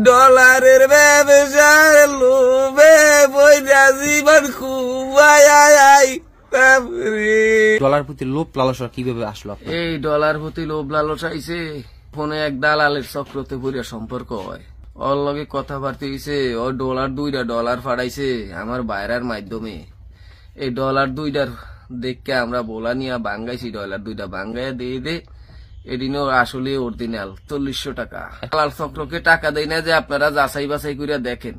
ডলারের ব্যবসার লোভে বইরা জীবন খুবাই। ডলার প্রতি লোভ লালসা কিভাবে আসলো? এই ডলার প্রতি লোভ লালসা আইছে ফোনে এক দালালের চক্রতে পড়িয়া সম্পর্ক হয়, ওর লগে কথাবার্তা হইছে। ও $2 ডলার ফাড়াইছে আমার বাইরার মাধ্যমে। এই $2 দেখে আমরা বোলা নিয়ে বাঙ্গাইছি, $2 বাঙ্গাইয়া দিয়ে দে। এদিনও আসলে অরিজিনাল ৪০০ টাকা। দালাল চক্রকে টাকা দেয় না যে আপনারা যাচাই বাছাই করে দেখেন।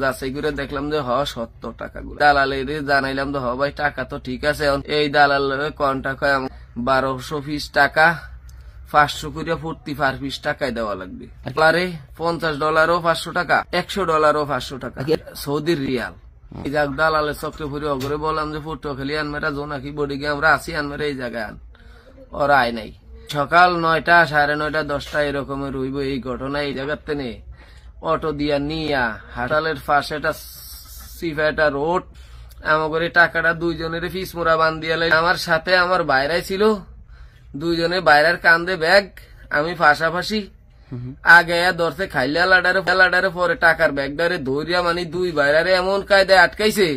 যাচাই করে দেখলাম যে ৭০ টাকা। দালালের জানাইলাম তো ভাই টাকা তো ঠিক আছে। এই দালাল কন্টাক্ট হয় ১২০০ পিস টাকা, ৫০০ করে প্রতি পার পিস টাকায় দেওয়া লাগবে। ডলারে $৫০ও ৫০০ টাকা, $১০০ও ৫০০ টাকা, সৌদির রিয়াল। এই যাক দালালের চক্রে ফুরি অগরে বললাম যে পটুয়াখালী আনমেরা জোনাকি বডিগে আমরা আছি, আনমেরা এই জায়গায় আন। ওরা আয় নাই। সকাল ৯টা, ৯:৩০, ১০টা এরকমের রইব এই ঘটনা। এই জায়গাতে নে অটো দিয়া নিয়া হাটালের পাশে একটা সিফাটা রোড আমাদের টাকাটা দুইজনের ফিস মোড়া বান্ধিয়া লাই। আমার সাথে আমার বাইরে ছিল, দুইজনে বাইরের কান্দে ব্যাগ, আমি পাশাপাশি আগে ধরছে খাইলা লাডারে পরে টাকার ব্যাগটারে ধরিয়া মানে দুই বাইরে এমন কায়দায় আটকাইছে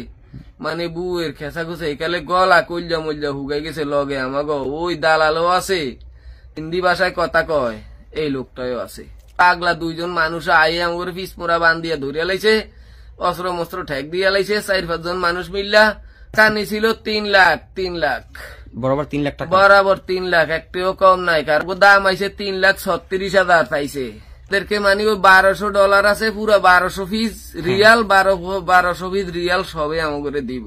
মানে বুয়ের খেসা খুঁজে একালে গলা কইলা মইলা হুগাই গেছে। লগে আমাকে ওই দালালও আছে, হিন্দি ভাষায় কথা কয়, এই লোকটাও আছে। পাগলা দুইজন মানুষ আইয়ে আমার ফিস মোড়া বান্ধিয়া ধরিয়া লাইছে, অস্ত্র মস্ত্র ঠেক দিয়া লাইছে। ৪-৫ জন মানুষ মিললা কানি ছিল ৩ লাখ বরাবর ৩ লাখ টাকা, বরাবর ৩ লাখ, একটিও কম নাই। কারণ দাম আইছে ৩,৩৬,০০০ পাইছে। এদেরকে মানে ওই $১২০০ আছে, পুরা ১২০০ পিস রিয়াল, ১২০০ পিস রিয়াল সবে আমাকে দিব।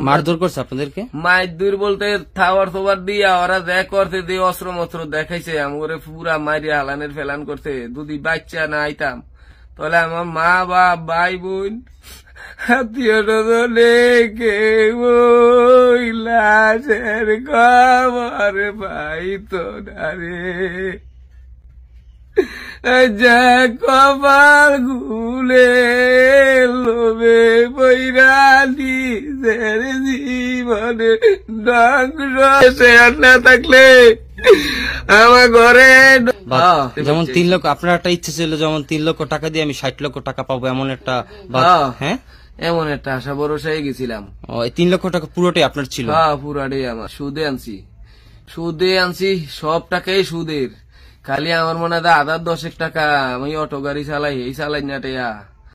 মারধর করছে আপনাদেরকে? মারধর বলতে থাওয়ার থোবার দিয়া ওরা দেখ করতে দিয়ে অস্ত্র মস্ত্র দেখাইছে, আমাকে পুরা মারিয়া হালানের ফেলান করতে। যদি বাচ্চা না আইতাম তাহলে আমার মা বাপ ভাই বোন লাশের খবর পাইতো না রে। যা কপাল গুলে লোভে বৈরানি জীবনে ধ্বংস না থাকলে আমার ঘরে যেমন ৩ লক্ষ, আপনার একটা ইচ্ছে ছিল যেমন ৩ লক্ষ টাকা দিয়ে আমি ৬০ লক্ষ টাকা পাবো, এমন একটা, হ্যাঁ এমন একটা আশা ভরসায় গেছিলাম। ৩ লক্ষ টাকা পুরোটাই আপনার ছিল? হ্যাঁ পুরাটাই আমার। সুদে আনছি সব টাকাই সুদের। খালি আমার মনে হয় ৮-১০ টাকা আমি অটো গাড়ি চালাই, এই চালাই না টেয়া।